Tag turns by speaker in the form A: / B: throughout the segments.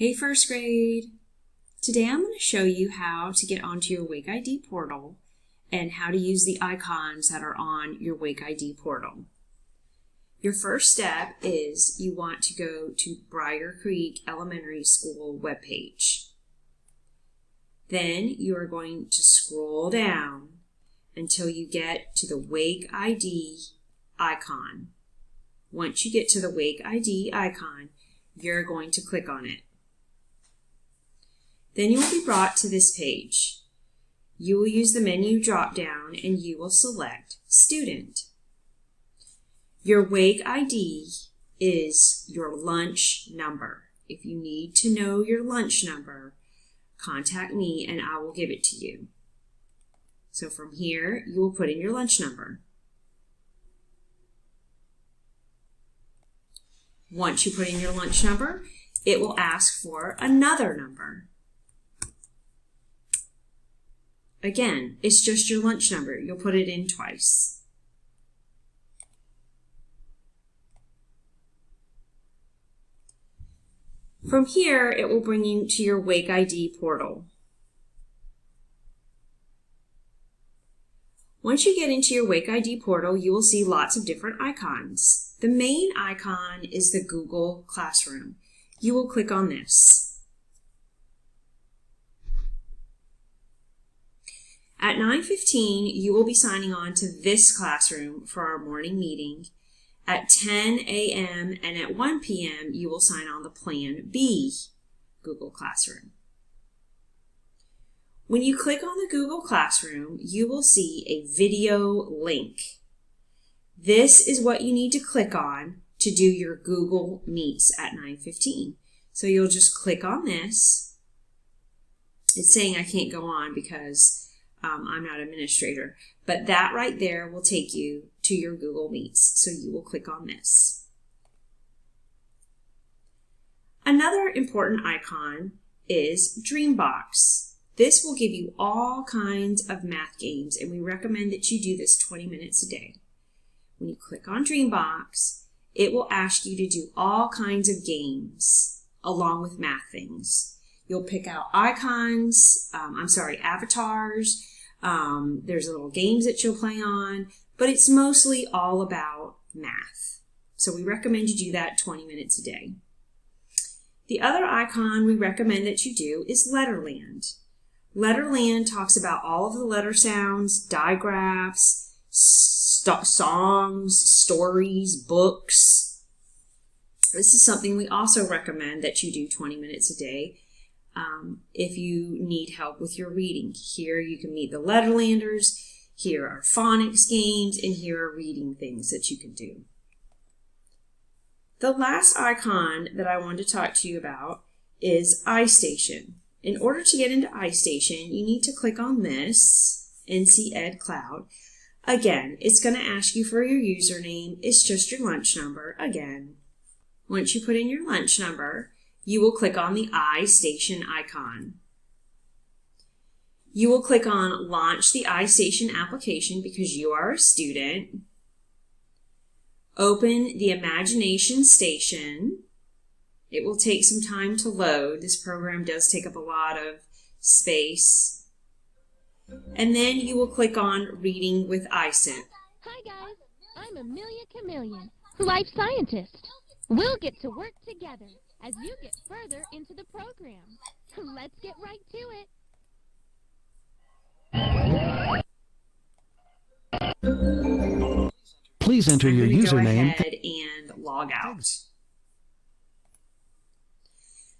A: Hey first grade! Today I'm going to show you how to get onto your Wake ID portal and how to use the icons that are on your Wake ID portal. Your first step is you want to go to Briar Creek Elementary School webpage. Then you are going to scroll down until you get to the Wake ID icon. Once you get to the Wake ID icon, you're going to click on it. Then you will be brought to this page. You will use the menu drop down and you will select Student. Your Wake ID is your lunch number. If you need to know your lunch number, contact me and I will give it to you. So from here, you will put in your lunch number. Once you put in your lunch number, it will ask for another number. Again, it's just your lunch number. You'll put it in twice. From here, it will bring you to your Wake ID portal. Once you get into your Wake ID portal, you will see lots of different icons. The main icon is the Google Classroom. You will click on this. At 9:15, you will be signing on to this classroom for our morning meeting. At 10 a.m. and at 1 p.m., you will sign on the Plan B Google Classroom. When you click on the Google Classroom, you will see a video link. This is what you need to click on to do your Google Meets at 9:15. So you'll just click on this. It's saying I can't go on because I'm not an administrator, but that right there will take you to your Google Meets. So you will click on this. Another important icon is Dreambox. This will give you all kinds of math games, and we recommend that you do this 20 minutes a day. When you click on Dreambox, it will ask you to do all kinds of games along with math things. You'll pick out avatars. There's little games that you'll play on, but it's mostly all about math. So we recommend you do that 20 minutes a day. The other icon we recommend that you do is Letterland. Letterland talks about all of the letter sounds, digraphs, songs, stories, books. This is something we also recommend that you do 20 minutes a day. If you need help with your reading, here you can meet the Letterlanders, here are phonics games, and here are reading things that you can do. The last icon that I want to talk to you about is iStation. In order to get into iStation, you need to click on this, NC Ed Cloud. Again, it's going to ask you for your username. It's just your lunch number again. Once you put in your lunch number, you will click on the iStation icon. You will click on Launch the iStation application because you are a student. Open the Imagination Station. It will take some time to load. This program does take up a lot of space. And then you will click on Reading with iSip.
B: Hi guys, I'm Amelia Chameleon, life scientist. We'll get to work together as you get further into the program. Let's get right to it.
C: Please enter your username.
A: Go ahead and log out.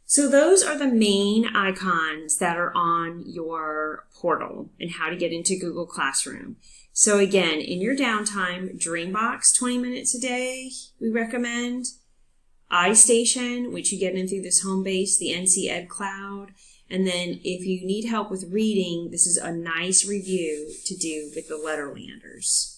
A: So those are the main icons that are on your portal and how to get into Google Classroom. So again, in your downtime, Dreambox 20 minutes a day, we recommend. iStation, which you get in through this home base, the NC Ed Cloud. And then if you need help with reading, this is a nice review to do with the Letterlanders.